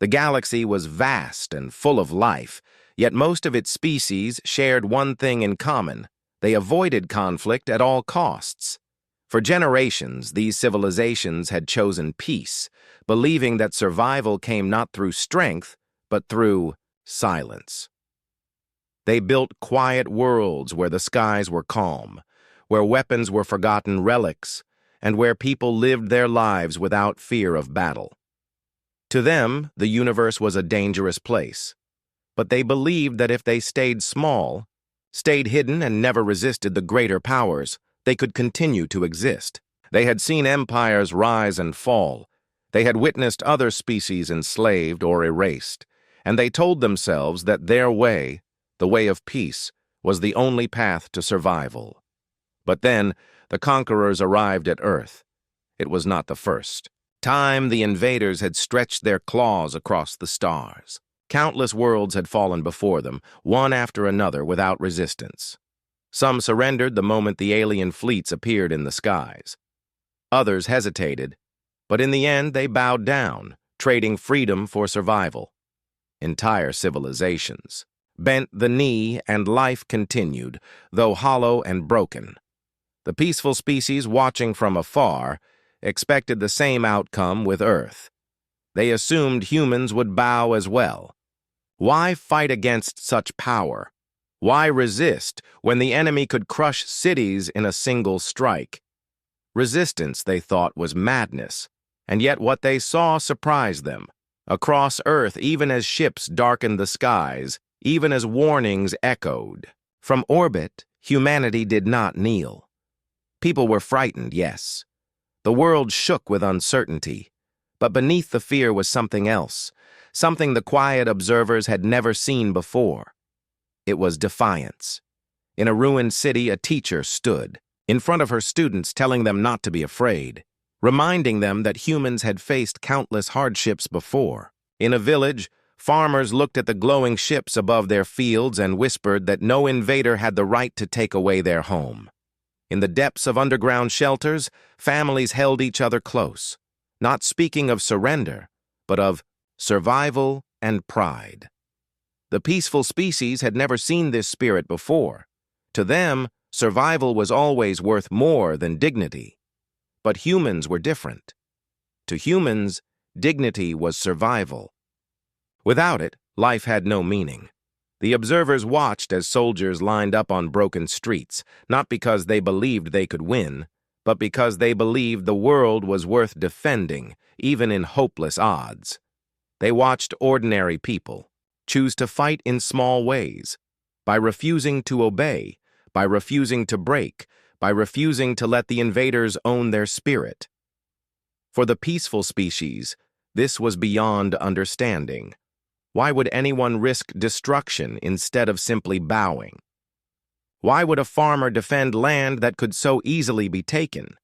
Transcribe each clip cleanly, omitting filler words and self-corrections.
The galaxy was vast and full of life, yet most of its species shared one thing in common. They avoided conflict at all costs. For generations, these civilizations had chosen peace, believing that survival came not through strength, but through silence. They built quiet worlds where the skies were calm, where weapons were forgotten relics, and where people lived their lives without fear of battle. To them, the universe was a dangerous place, but they believed that if they stayed small, stayed hidden and never resisted the greater powers, they could continue to exist. They had seen empires rise and fall. They had witnessed other species enslaved or erased, and they told themselves that their way, the way of peace, was the only path to survival. But then, the conquerors arrived at Earth. It was not the first. Time, the invaders had stretched their claws across the stars. Countless worlds had fallen before them, one after another, without resistance. Some surrendered the moment the alien fleets appeared in the skies. Others hesitated, but in the end they bowed down, trading freedom for survival. Entire civilizations bent the knee, and life continued, though hollow and broken. The peaceful species, watching from afar, expected the same outcome with Earth. They assumed humans would bow as well. Why fight against such power? Why resist when the enemy could crush cities in a single strike? Resistance, they thought, was madness, and yet what they saw surprised them. Across Earth, even as ships darkened the skies, even as warnings echoed. From orbit, humanity did not kneel. People were frightened, yes. The world shook with uncertainty, but beneath the fear was something else, something the quiet observers had never seen before. It was defiance. In a ruined city, a teacher stood in front of her students, telling them not to be afraid, reminding them that humans had faced countless hardships before. In a village, farmers looked at the glowing ships above their fields and whispered that no invader had the right to take away their home. In the depths of underground shelters, families held each other close, not speaking of surrender, but of survival and pride. The peaceful species had never seen this spirit before. To them, survival was always worth more than dignity. But humans were different. To humans, dignity was survival. Without it, life had no meaning. The observers watched as soldiers lined up on broken streets, not because they believed they could win, but because they believed the world was worth defending, even in hopeless odds. They watched ordinary people choose to fight in small ways, by refusing to obey, by refusing to break, by refusing to let the invaders own their spirit. For the peaceful species, this was beyond understanding. Why would anyone risk destruction instead of simply bowing? Why would a farmer defend land that could so easily be taken?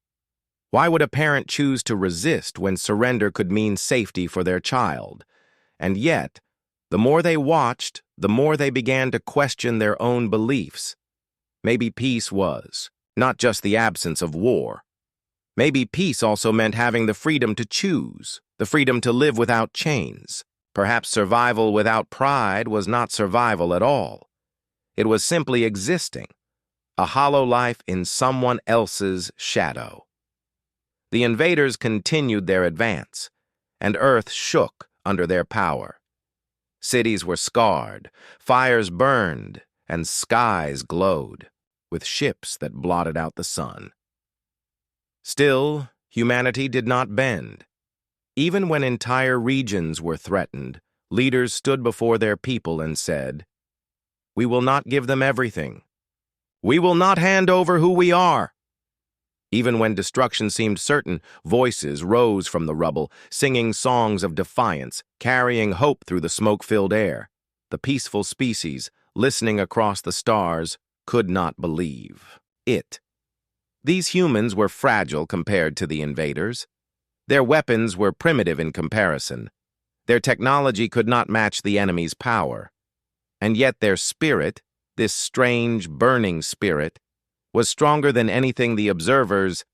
Why would a parent choose to resist when surrender could mean safety for their child? And yet, the more they watched, the more they began to question their own beliefs. Maybe peace was not just the absence of war. Maybe peace also meant having the freedom to choose, the freedom to live without chains. Perhaps survival without pride was not survival at all. It was simply existing, a hollow life in someone else's shadow. The invaders continued their advance, and Earth shook under their power. Cities were scarred, fires burned, and skies glowed, with ships that blotted out the sun. Still, humanity did not bend. Even when entire regions were threatened, leaders stood before their people and said, "We will not give them everything. We will not hand over who we are." Even when destruction seemed certain, voices rose from the rubble, singing songs of defiance, carrying hope through the smoke-filled air. The peaceful species, listening across the stars, could not believe it. These humans were fragile compared to the invaders. Their weapons were primitive in comparison. Their technology could not match the enemy's power. And yet their spirit, this strange, burning spirit, was stronger than anything the observers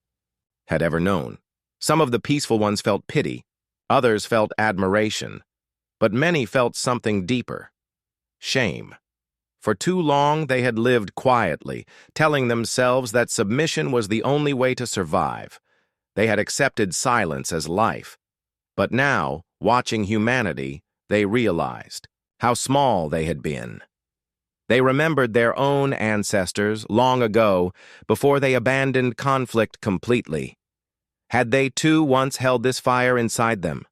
had ever known. Some of the peaceful ones felt pity. Others felt admiration. But many felt something deeper: shame. For too long, they had lived quietly, telling themselves that submission was the only way to survive. They had accepted silence as life. But now, watching humanity, they realized how small they had been. They remembered their own ancestors long ago, before they abandoned conflict completely. Had they too once held this fire inside them?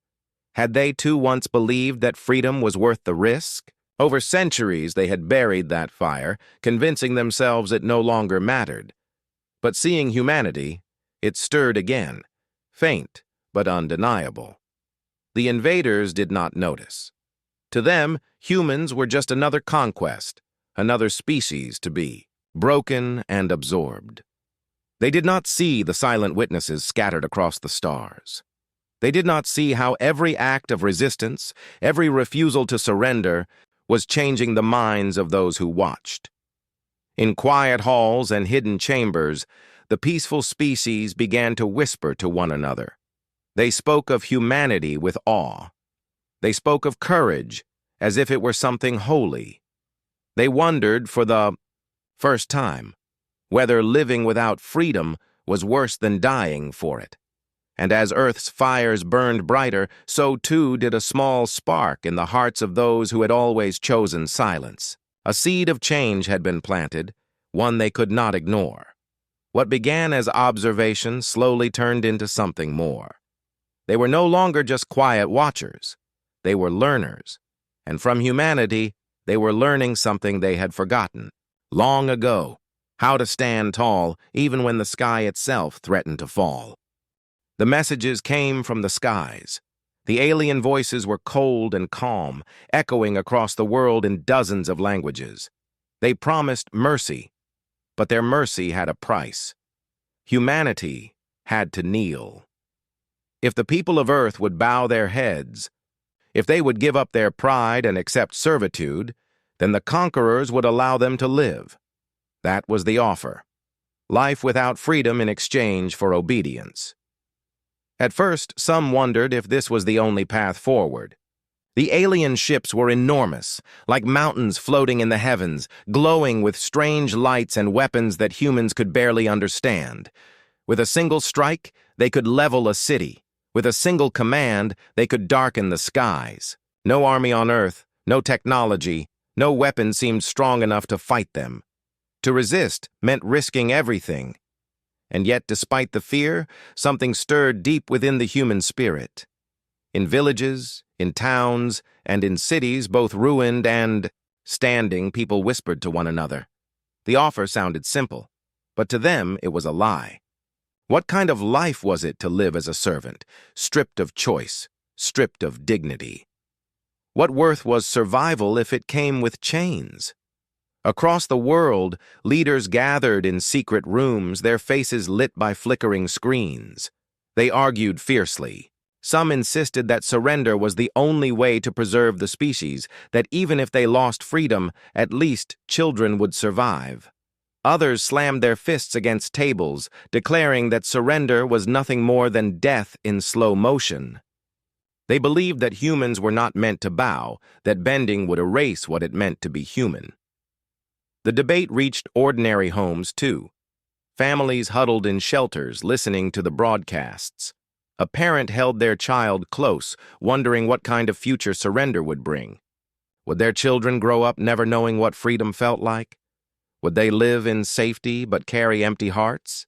Had they too once believed that freedom was worth the risk? Over centuries they had buried that fire, convincing themselves it no longer mattered. But seeing humanity, it stirred again, faint but undeniable. The invaders did not notice. To them, humans were just another conquest, another species to be, broken and absorbed. They did not see the silent witnesses scattered across the stars. They did not see how every act of resistance, every refusal to surrender, was changing the minds of those who watched. In quiet halls and hidden chambers, the peaceful species began to whisper to one another. They spoke of humanity with awe. They spoke of courage as if it were something holy. They wondered, for the first time, whether living without freedom was worse than dying for it. And as Earth's fires burned brighter, so too did a small spark in the hearts of those who had always chosen silence. A seed of change had been planted, one they could not ignore. What began as observation slowly turned into something more. They were no longer just quiet watchers. They were learners. And from humanity, they were learning something they had forgotten long ago: how to stand tall even when the sky itself threatened to fall. The messages came from the skies. The alien voices were cold and calm, echoing across the world in dozens of languages. They promised mercy, but their mercy had a price. Humanity had to kneel. If the people of Earth would bow their heads, if they would give up their pride and accept servitude, then the conquerors would allow them to live. That was the offer: life without freedom in exchange for obedience. At first, some wondered if this was the only path forward. The alien ships were enormous, like mountains floating in the heavens, glowing with strange lights and weapons that humans could barely understand. With a single strike, they could level a city. With a single command, they could darken the skies. No army on Earth, no technology, no weapon seemed strong enough to fight them. To resist meant risking everything. And yet, despite the fear, something stirred deep within the human spirit. In villages, in towns, and in cities both ruined and standing, people whispered to one another. The offer sounded simple, but to them it was a lie. What kind of life was it to live as a servant, stripped of choice, stripped of dignity? What worth was survival if it came with chains? Across the world, leaders gathered in secret rooms, their faces lit by flickering screens. They argued fiercely. Some insisted that surrender was the only way to preserve the species, that even if they lost freedom, at least children would survive. Others slammed their fists against tables, declaring that surrender was nothing more than death in slow motion. They believed that humans were not meant to bow, that bending would erase what it meant to be human. The debate reached ordinary homes, too. Families huddled in shelters, listening to the broadcasts. A parent held their child close, wondering what kind of future surrender would bring. Would their children grow up never knowing what freedom felt like? Would they live in safety but carry empty hearts?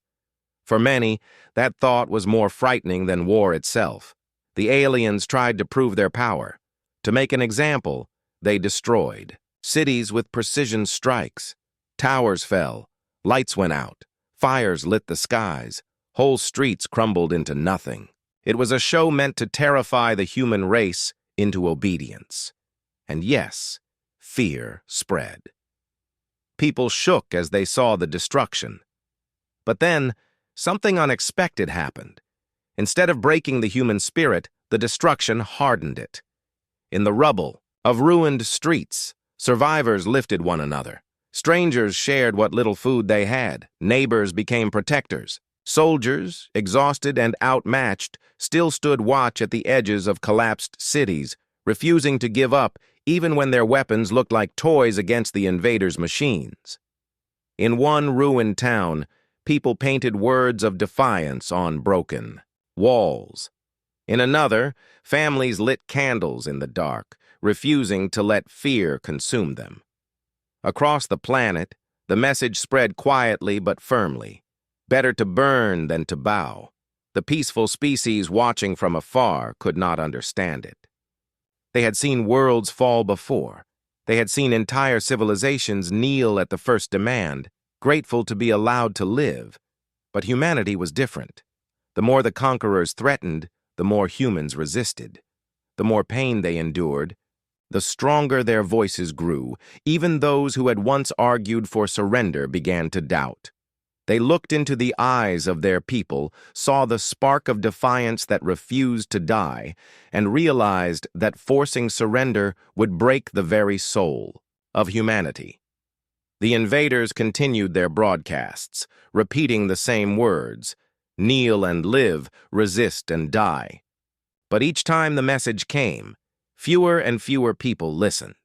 For many, that thought was more frightening than war itself. The aliens tried to prove their power. To make an example, they destroyed cities with precision strikes. Towers fell, lights went out, fires lit the skies, whole streets crumbled into nothing. It was a show meant to terrify the human race into obedience. And yes, fear spread. People shook as they saw the destruction. But then, something unexpected happened. Instead of breaking the human spirit, the destruction hardened it. In the rubble of ruined streets, survivors lifted one another. Strangers shared what little food they had. Neighbors became protectors. Soldiers, exhausted and outmatched, still stood watch at the edges of collapsed cities, refusing to give up even when their weapons looked like toys against the invaders' machines. In one ruined town, people painted words of defiance on broken walls. In another, families lit candles in the dark, refusing to let fear consume them. Across the planet, the message spread quietly but firmly. Better to burn than to bow. The peaceful species watching from afar could not understand it. They had seen worlds fall before. They had seen entire civilizations kneel at the first demand, grateful to be allowed to live. But humanity was different. The more the conquerors threatened, the more humans resisted. The more pain they endured, the stronger their voices grew. Even those who had once argued for surrender began to doubt. They looked into the eyes of their people, saw the spark of defiance that refused to die, and realized that forcing surrender would break the very soul of humanity. The invaders continued their broadcasts, repeating the same words: kneel and live, resist and die. But each time the message came, fewer and fewer people listened.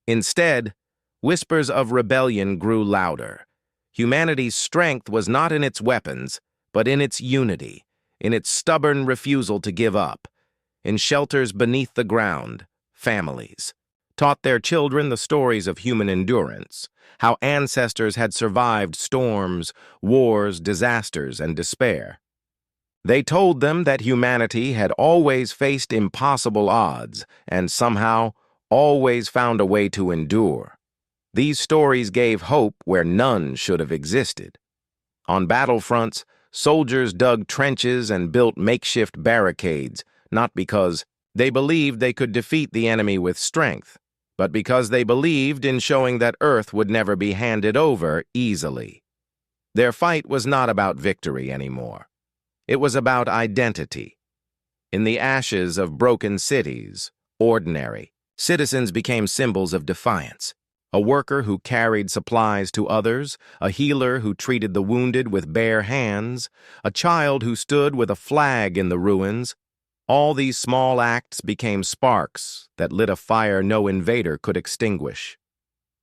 Instead, whispers of rebellion grew louder. Humanity's strength was not in its weapons, but in its unity, in its stubborn refusal to give up. In shelters beneath the ground, families taught their children the stories of human endurance, how ancestors had survived storms, wars, disasters, and despair. They told them that humanity had always faced impossible odds and somehow always found a way to endure. These stories gave hope where none should have existed. On battlefronts, soldiers dug trenches and built makeshift barricades, not because they believed they could defeat the enemy with strength, but because they believed in showing that Earth would never be handed over easily. Their fight was not about victory anymore. It was about identity. In the ashes of broken cities, ordinary citizens became symbols of defiance. A worker who carried supplies to others, a healer who treated the wounded with bare hands, a child who stood with a flag in the ruins. All these small acts became sparks that lit a fire no invader could extinguish.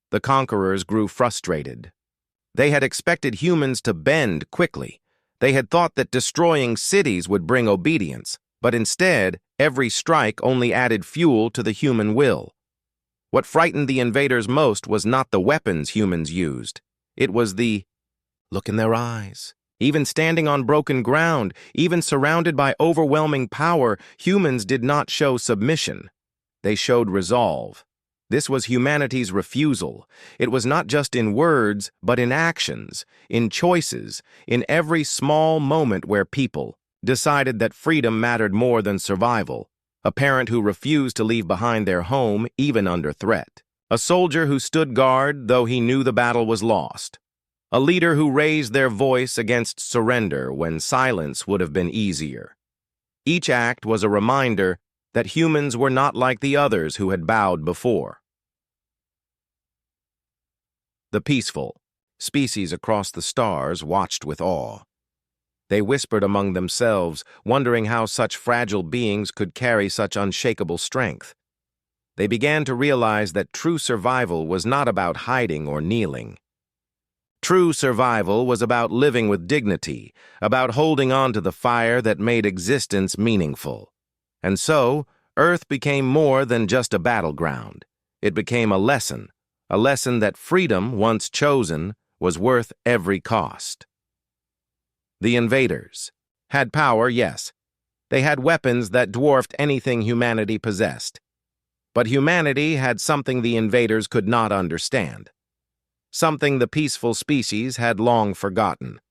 The conquerors grew frustrated. They had expected humans to bend quickly. They had thought that destroying cities would bring obedience, but instead, every strike only added fuel to the human will. What frightened the invaders most was not the weapons humans used. It was the look in their eyes. Even standing on broken ground, even surrounded by overwhelming power, humans did not show submission. They showed resolve. This was humanity's refusal. It was not just in words, but in actions, in choices, in every small moment where people decided that freedom mattered more than survival. A parent who refused to leave behind their home, even under threat. A soldier who stood guard, though he knew the battle was lost. A leader who raised their voice against surrender when silence would have been easier. Each act was a reminder that humans were not like the others who had bowed before. The peaceful species across the stars watched with awe. They whispered among themselves, wondering how such fragile beings could carry such unshakable strength. They began to realize that true survival was not about hiding or kneeling. True survival was about living with dignity, about holding on to the fire that made existence meaningful. And so, Earth became more than just a battleground. It became a lesson that freedom, once chosen, was worth every cost. The invaders had power, yes. They had weapons that dwarfed anything humanity possessed. But humanity had something the invaders could not understand. Something the peaceful species had long forgotten.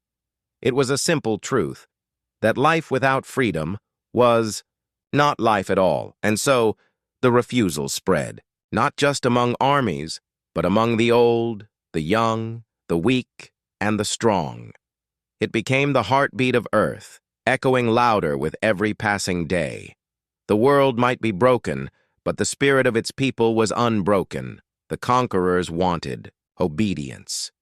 It was a simple truth, that life without freedom was not life at all, and so the refusal spread, not just among armies, but among the old, the young, the weak, and the strong. It became the heartbeat of Earth, echoing louder with every passing day. The world might be broken, but the spirit of its people was unbroken. The conquerors wanted obedience.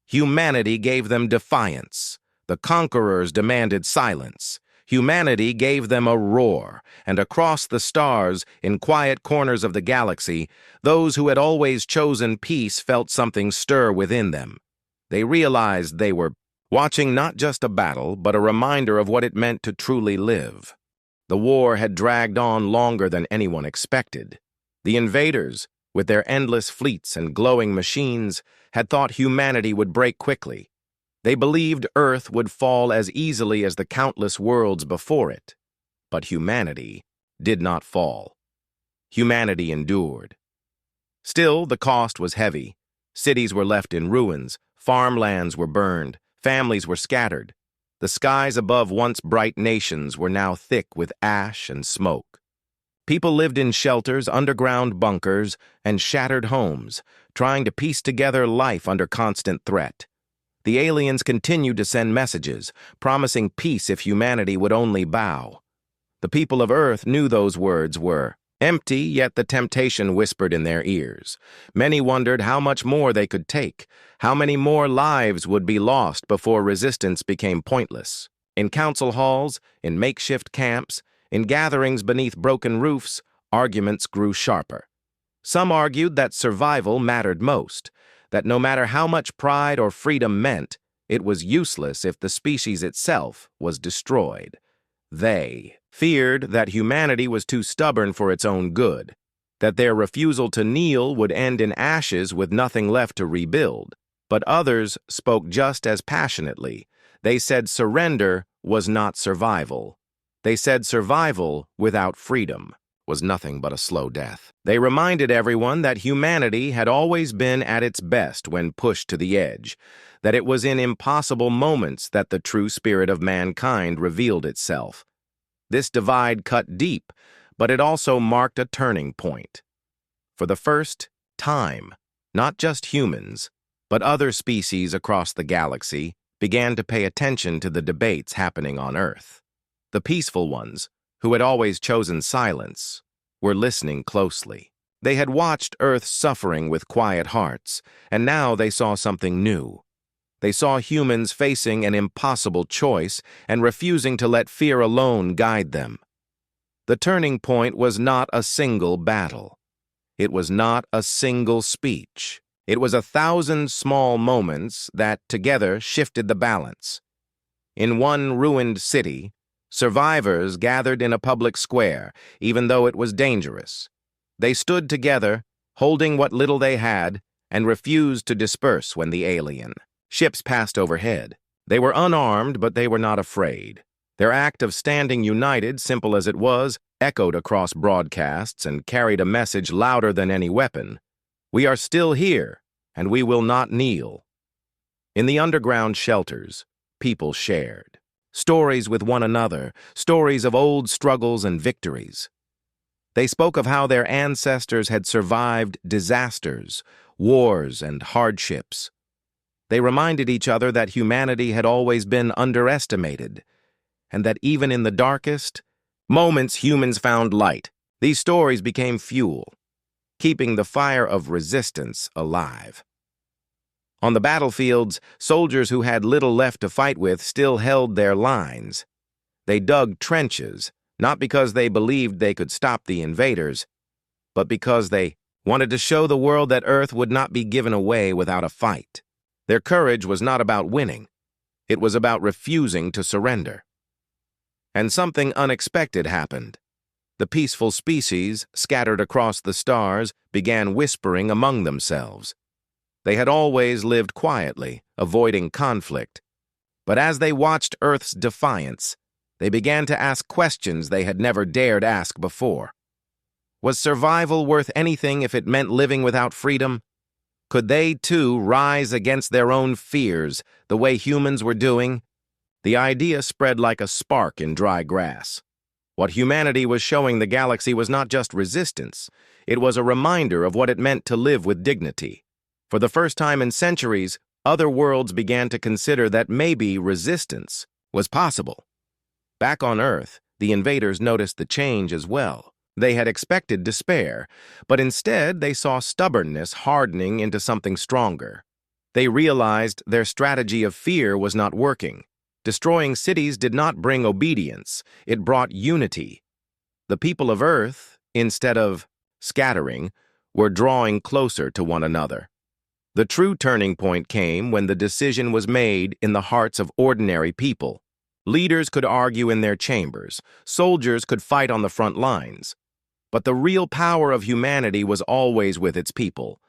Humanity gave them defiance. The conquerors demanded silence. Humanity gave them a roar, and across the stars, in quiet corners of the galaxy, those who had always chosen peace felt something stir within them. They realized they were watching not just a battle, but a reminder of what it meant to truly live. The war had dragged on longer than anyone expected. The invaders, with their endless fleets and glowing machines, had thought humanity would break quickly. They believed Earth would fall as easily as the countless worlds before it. But humanity did not fall. Humanity endured. Still, the cost was heavy. Cities were left in ruins, farmlands were burned, families were scattered. The skies above once bright nations were now thick with ash and smoke. People lived in shelters, underground bunkers, and shattered homes, trying to piece together life under constant threat. The aliens continued to send messages, promising peace if humanity would only bow. The people of Earth knew those words were empty, yet the temptation whispered in their ears. Many wondered how much more they could take, how many more lives would be lost before resistance became pointless. In council halls, in makeshift camps, in gatherings beneath broken roofs, arguments grew sharper. Some argued that survival mattered most, that no matter how much pride or freedom meant, it was useless if the species itself was destroyed. They feared that humanity was too stubborn for its own good, that their refusal to kneel would end in ashes with nothing left to rebuild. But others spoke just as passionately. They said surrender was not survival. They said survival without freedom was nothing but a slow death. They reminded everyone that humanity had always been at its best when pushed to the edge, that it was in impossible moments that the true spirit of mankind revealed itself. This divide cut deep, but it also marked a turning point. For the first time, not just humans, but other species across the galaxy began to pay attention to the debates happening on Earth. The peaceful ones, who had always chosen silence, were listening closely. They had watched Earth's suffering with quiet hearts, and now they saw something new. They saw humans facing an impossible choice and refusing to let fear alone guide them. The turning point was not a single battle. It was not a single speech. It was 1,000 small moments that together shifted the balance. In one ruined city, survivors gathered in a public square, even though it was dangerous. They stood together, holding what little they had, and refused to disperse when the alien ships passed overhead. They were unarmed, but they were not afraid. Their act of standing united, simple as it was, echoed across broadcasts and carried a message louder than any weapon. We are still here, and we will not kneel. In the underground shelters, people shared stories with one another, stories of old struggles and victories. They spoke of how their ancestors had survived disasters, wars, and hardships. They reminded each other that humanity had always been underestimated, and that even in the darkest moments humans found light. These stories became fuel, keeping the fire of resistance alive. On the battlefields, soldiers who had little left to fight with still held their lines. They dug trenches, not because they believed they could stop the invaders, but because they wanted to show the world that Earth would not be given away without a fight. Their courage was not about winning. It was about refusing to surrender. And something unexpected happened. The peaceful species, scattered across the stars, began whispering among themselves. They had always lived quietly, avoiding conflict. But as they watched Earth's defiance, they began to ask questions they had never dared ask before. Was survival worth anything if it meant living without freedom? Could they, too, rise against their own fears, the way humans were doing? The idea spread like a spark in dry grass. What humanity was showing the galaxy was not just resistance. It was a reminder of what it meant to live with dignity. For the first time in centuries, other worlds began to consider that maybe resistance was possible. Back on Earth, the invaders noticed the change as well. They had expected despair, but instead they saw stubbornness hardening into something stronger. They realized their strategy of fear was not working. Destroying cities did not bring obedience, it brought unity. The people of Earth, instead of scattering, were drawing closer to one another. The true turning point came when the decision was made in the hearts of ordinary people. Leaders could argue in their chambers, soldiers could fight on the front lines. But the real power of humanity was always with its people,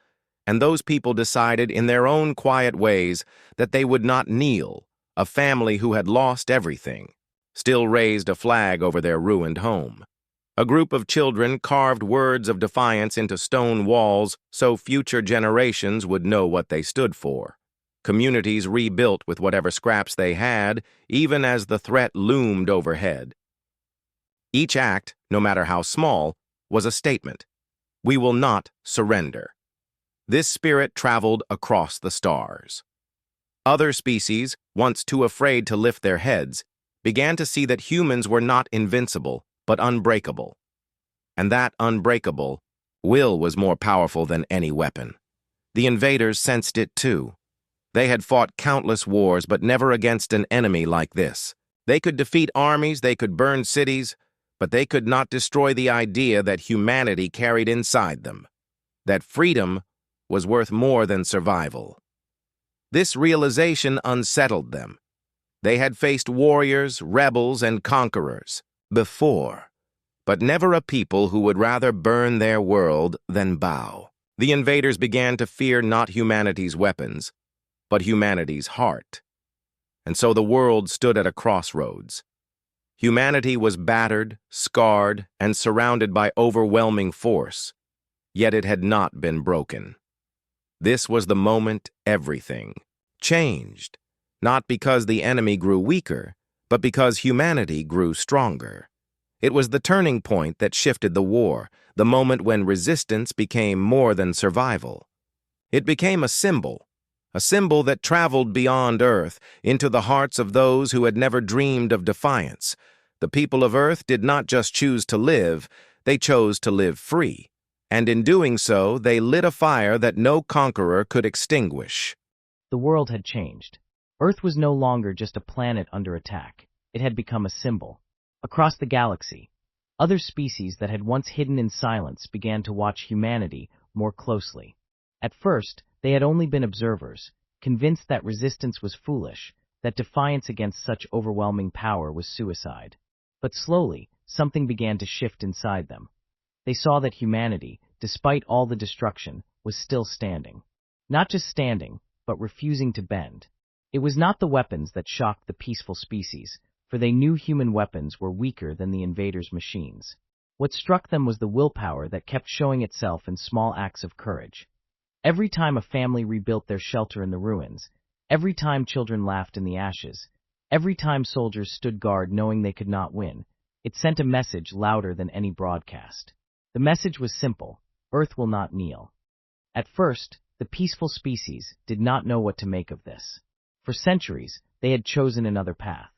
and those people decided in their own quiet ways that they would not kneel. A family who had lost everything still raised a flag over their ruined home. A group of children carved words of defiance into stone walls so future generations would know what they stood for. Communities rebuilt with whatever scraps they had, even as the threat loomed overhead. Each act, no matter how small, was a statement. We will not surrender. This spirit traveled across the stars. Other species, once too afraid to lift their heads, began to see that humans were not invincible, but unbreakable. And that unbreakable will was more powerful than any weapon. The invaders sensed it too. They had fought countless wars, but never against an enemy like this. They could defeat armies, they could burn cities, but they could not destroy the idea that humanity carried inside them, that freedom was worth more than survival. This realization unsettled them. They had faced warriors, rebels, and conquerors before, but never a people who would rather burn their world than bow. The invaders began to fear not humanity's weapons, but humanity's heart. And so the world stood at a crossroads. Humanity was battered, scarred, and surrounded by overwhelming force, yet it had not been broken. This was the moment everything changed, not because the enemy grew weaker, but because humanity grew stronger. It was the turning point that shifted the war, the moment when resistance became more than survival. It became a symbol that traveled beyond Earth into the hearts of those who had never dreamed of defiance. The people of Earth did not just choose to live, they chose to live free. And in doing so, they lit a fire that no conqueror could extinguish. The world had changed. Earth was no longer just a planet under attack. It had become a symbol. Across the galaxy, other species that had once hidden in silence began to watch humanity more closely. At first, they had only been observers, convinced that resistance was foolish, that defiance against such overwhelming power was suicide. But slowly, something began to shift inside them. They saw that humanity, despite all the destruction, was still standing. Not just standing, but refusing to bend. It was not the weapons that shocked the peaceful species, for they knew human weapons were weaker than the invaders' machines. What struck them was the willpower that kept showing itself in small acts of courage. Every time a family rebuilt their shelter in the ruins, every time children laughed in the ashes, every time soldiers stood guard knowing they could not win, it sent a message louder than any broadcast. The message was simple: Earth will not kneel. At first, the peaceful species did not know what to make of this. For centuries, they had chosen another path.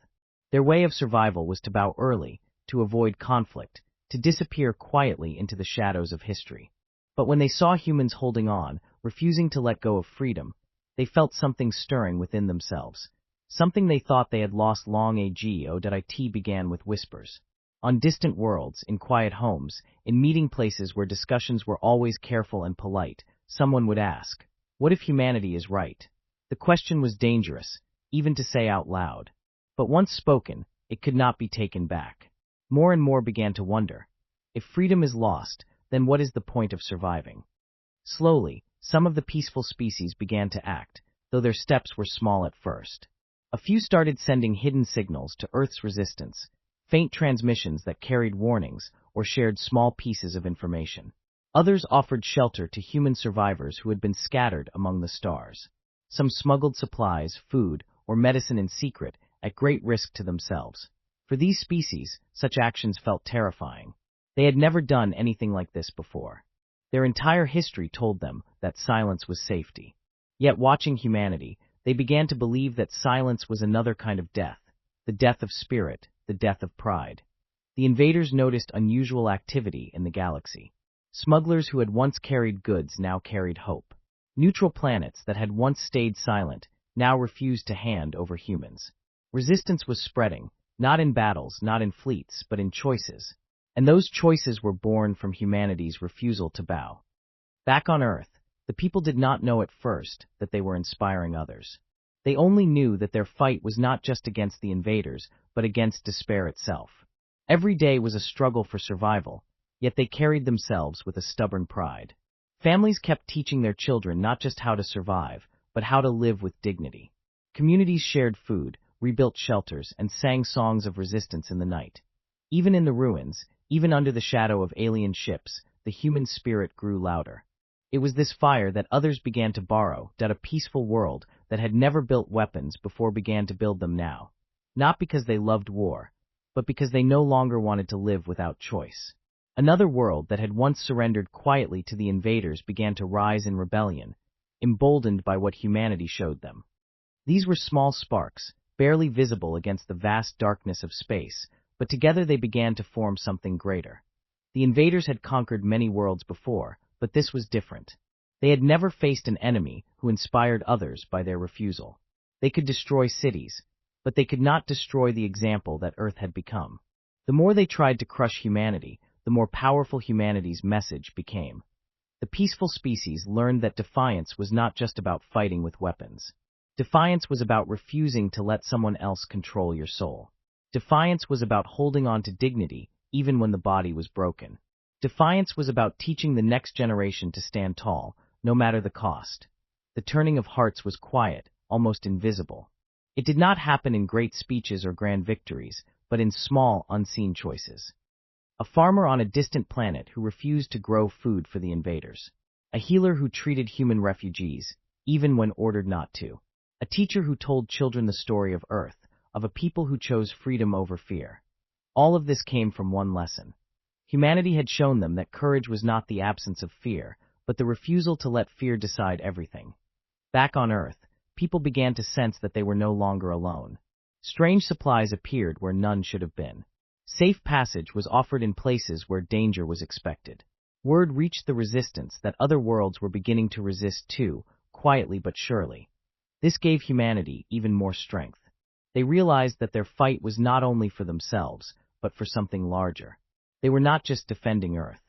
Their way of survival was to bow early, to avoid conflict, to disappear quietly into the shadows of history. But when they saw humans holding on, refusing to let go of freedom, they felt something stirring within themselves. Something they thought they had lost long ago. It began with whispers. On distant worlds, in quiet homes, in meeting places where discussions were always careful and polite, someone would ask, "What if humanity is right?" The question was dangerous, even to say out loud. But once spoken, it could not be taken back. More and more began to wonder, if freedom is lost, then what is the point of surviving? Slowly, some of the peaceful species began to act, though their steps were small at first. A few started sending hidden signals to Earth's resistance, faint transmissions that carried warnings or shared small pieces of information. Others offered shelter to human survivors who had been scattered among the stars. Some smuggled supplies, food, or medicine in secret, at great risk to themselves. For these species, such actions felt terrifying. They had never done anything like this before. Their entire history told them that silence was safety. Yet watching humanity, they began to believe that silence was another kind of death, the death of spirit, the death of pride. The invaders noticed unusual activity in the galaxy. Smugglers who had once carried goods now carried hope. Neutral planets that had once stayed silent now refused to hand over humans. Resistance was spreading, not in battles, not in fleets, but in choices. And those choices were born from humanity's refusal to bow. Back on Earth, the people did not know at first that they were inspiring others. They only knew that their fight was not just against the invaders, but against despair itself. Every day was a struggle for survival, yet they carried themselves with a stubborn pride. Families kept teaching their children not just how to survive, but how to live with dignity. Communities shared food, rebuilt shelters, and sang songs of resistance in the night. Even in the ruins, even under the shadow of alien ships, the human spirit grew louder. It was this fire that others began to borrow, that a peaceful world that had never built weapons before began to build them now. Not because they loved war, but because they no longer wanted to live without choice. Another world that had once surrendered quietly to the invaders began to rise in rebellion, emboldened by what humanity showed them. These were small sparks, barely visible against the vast darkness of space, but together they began to form something greater. The invaders had conquered many worlds before, but this was different. They had never faced an enemy who inspired others by their refusal. They could destroy cities, but they could not destroy the example that Earth had become. The more they tried to crush humanity, the more powerful humanity's message became. The peaceful species learned that defiance was not just about fighting with weapons. Defiance was about refusing to let someone else control your soul. Defiance was about holding on to dignity, even when the body was broken. Defiance was about teaching the next generation to stand tall, no matter the cost. The turning of hearts was quiet, almost invisible. It did not happen in great speeches or grand victories, but in small, unseen choices. A farmer on a distant planet who refused to grow food for the invaders. A healer who treated human refugees, even when ordered not to. A teacher who told children the story of Earth, of a people who chose freedom over fear. All of this came from one lesson. Humanity had shown them that courage was not the absence of fear, but the refusal to let fear decide everything. Back on Earth, people began to sense that they were no longer alone. Strange supplies appeared where none should have been. Safe passage was offered in places where danger was expected. Word reached the resistance that other worlds were beginning to resist too, quietly but surely. This gave humanity even more strength. They realized that their fight was not only for themselves, but for something larger. They were not just defending Earth.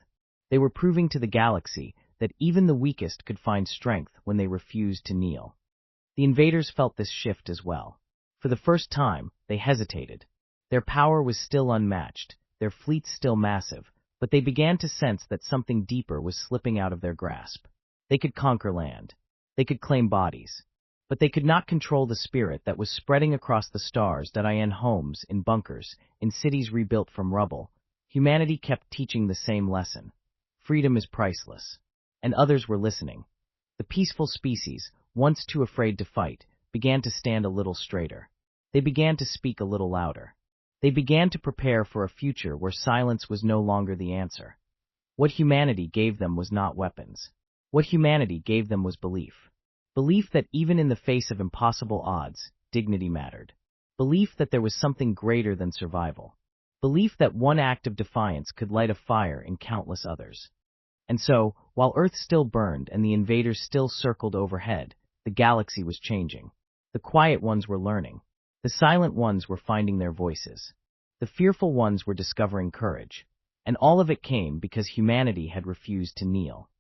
They were proving to the galaxy that even the weakest could find strength when they refused to kneel. The invaders felt this shift as well. For the first time, they hesitated. Their power was still unmatched, their fleets still massive, but they began to sense that something deeper was slipping out of their grasp. They could conquer land. They could claim bodies. But they could not control the spirit that was spreading across the stars, in homes, in bunkers, in cities rebuilt from rubble. Humanity kept teaching the same lesson. Freedom is priceless. And others were listening. The peaceful species, once too afraid to fight, began to stand a little straighter. They began to speak a little louder. They began to prepare for a future where silence was no longer the answer. What humanity gave them was not weapons. What humanity gave them was belief. Belief that even in the face of impossible odds, dignity mattered. Belief that there was something greater than survival. Belief that one act of defiance could light a fire in countless others. And so, while Earth still burned and the invaders still circled overhead, the galaxy was changing. The quiet ones were learning. The silent ones were finding their voices. The fearful ones were discovering courage. And all of it came because humanity had refused to kneel.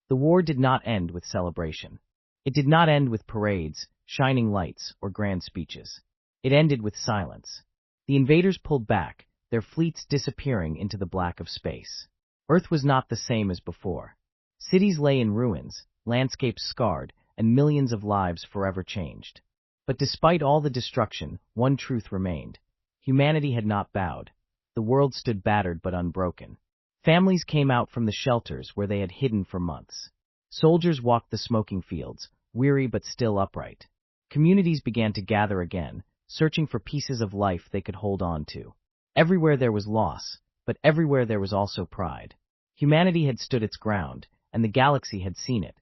The war did not end with celebration. It did not end with parades, shining lights, or grand speeches. It ended with silence. The invaders pulled back, their fleets disappearing into the black of space. Earth was not the same as before. Cities lay in ruins, landscapes scarred, and millions of lives forever changed. But despite all the destruction, one truth remained. Humanity had not bowed. The world stood battered but unbroken. Families came out from the shelters where they had hidden for months. Soldiers walked the smoking fields, weary but still upright. Communities began to gather again, searching for pieces of life they could hold on to. Everywhere there was loss, but everywhere there was also pride. Humanity had stood its ground, and the galaxy had seen it.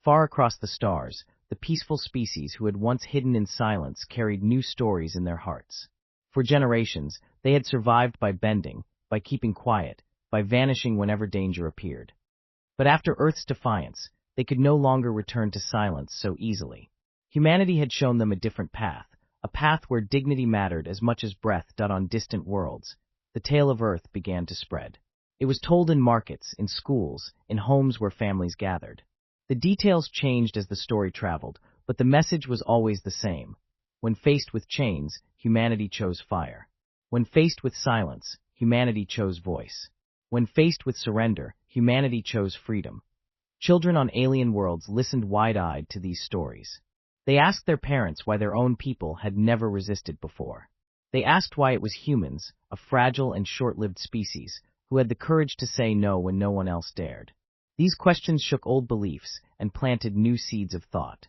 Far across the stars, the peaceful species who had once hidden in silence carried new stories in their hearts. For generations, they had survived by bending, by keeping quiet, by vanishing whenever danger appeared. But after Earth's defiance, they could no longer return to silence so easily. Humanity had shown them a different path, a path where dignity mattered as much as breath on distant worlds. The tale of Earth began to spread. It was told in markets, in schools, in homes where families gathered. The details changed as the story traveled, but the message was always the same. When faced with chains, humanity chose fire. When faced with silence, humanity chose voice. When faced with surrender, humanity chose freedom. Children on alien worlds listened wide-eyed to these stories. They asked their parents why their own people had never resisted before. They asked why it was humans, a fragile and short-lived species, who had the courage to say no when no one else dared. These questions shook old beliefs and planted new seeds of thought.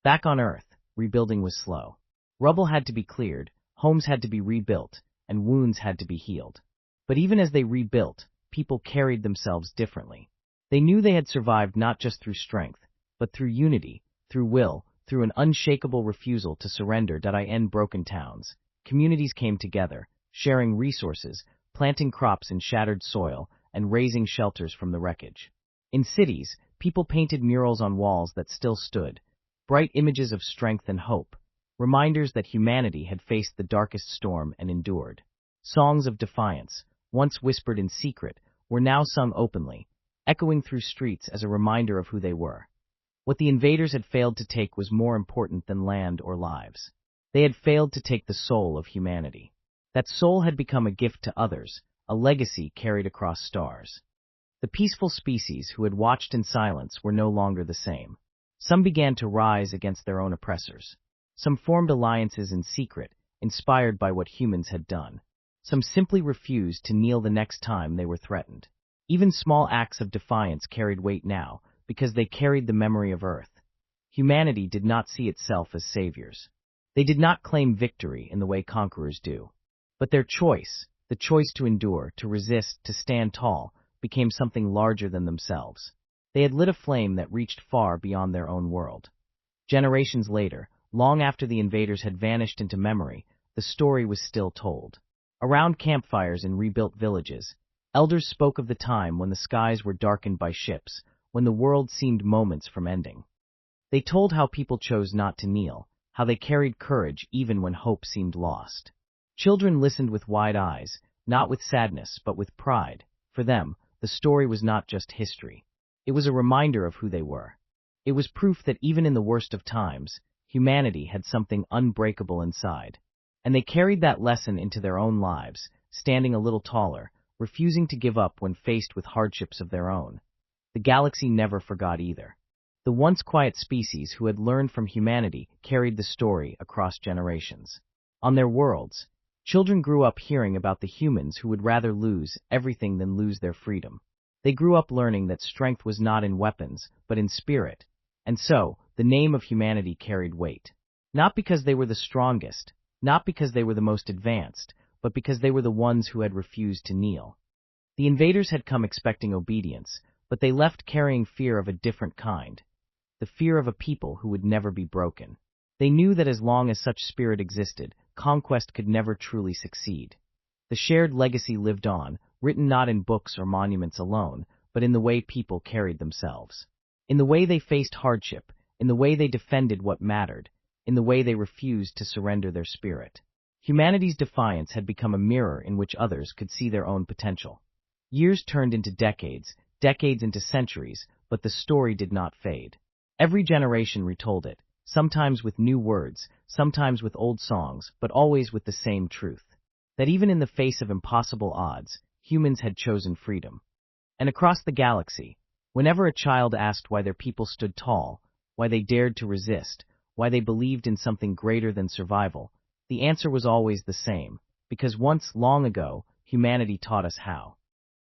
Back on Earth, rebuilding was slow. Rubble had to be cleared, homes had to be rebuilt, and wounds had to be healed. But even as they rebuilt, people carried themselves differently. They knew they had survived not just through strength, but through unity, through will, through an unshakable refusal to surrender. In broken towns, communities came together, sharing resources, planting crops in shattered soil, and raising shelters from the wreckage. In cities, people painted murals on walls that still stood, bright images of strength and hope, reminders that humanity had faced the darkest storm and endured. Songs of defiance, once whispered in secret, were now sung openly, echoing through streets as a reminder of who they were. What the invaders had failed to take was more important than land or lives. They had failed to take the soul of humanity. That soul had become a gift to others, a legacy carried across stars. The peaceful species who had watched in silence were no longer the same. Some began to rise against their own oppressors. Some formed alliances in secret, inspired by what humans had done. Some simply refused to kneel the next time they were threatened. Even small acts of defiance carried weight now, because they carried the memory of Earth. Humanity did not see itself as saviors. They did not claim victory in the way conquerors do. But their choice, the choice to endure, to resist, to stand tall, became something larger than themselves. They had lit a flame that reached far beyond their own world. Generations later, long after the invaders had vanished into memory, the story was still told. Around campfires in rebuilt villages, elders spoke of the time when the skies were darkened by ships, when the world seemed moments from ending. They told how people chose not to kneel, how they carried courage even when hope seemed lost. Children listened with wide eyes, not with sadness but with pride. For them, the story was not just history. It was a reminder of who they were. It was proof that even in the worst of times, humanity had something unbreakable inside. And they carried that lesson into their own lives, standing a little taller, refusing to give up when faced with hardships of their own. The galaxy never forgot either. The once quiet species who had learned from humanity carried the story across generations. On their worlds, children grew up hearing about the humans who would rather lose everything than lose their freedom. They grew up learning that strength was not in weapons, but in spirit. And so, the name of humanity carried weight. Not because they were the strongest, not because they were the most advanced, but because they were the ones who had refused to kneel. The invaders had come expecting obedience, but they left carrying fear of a different kind. The fear of a people who would never be broken. They knew that as long as such spirit existed, conquest could never truly succeed. The shared legacy lived on, written not in books or monuments alone, but in the way people carried themselves. In the way they faced hardship, in the way they defended what mattered, in the way they refused to surrender their spirit. Humanity's defiance had become a mirror in which others could see their own potential. Years turned into decades, decades into centuries, but the story did not fade. Every generation retold it, sometimes with new words, sometimes with old songs, but always with the same truth. That even in the face of impossible odds, humans had chosen freedom. And across the galaxy, whenever a child asked why their people stood tall, why they dared to resist, why they believed in something greater than survival, the answer was always the same, because once, long ago, humanity taught us how.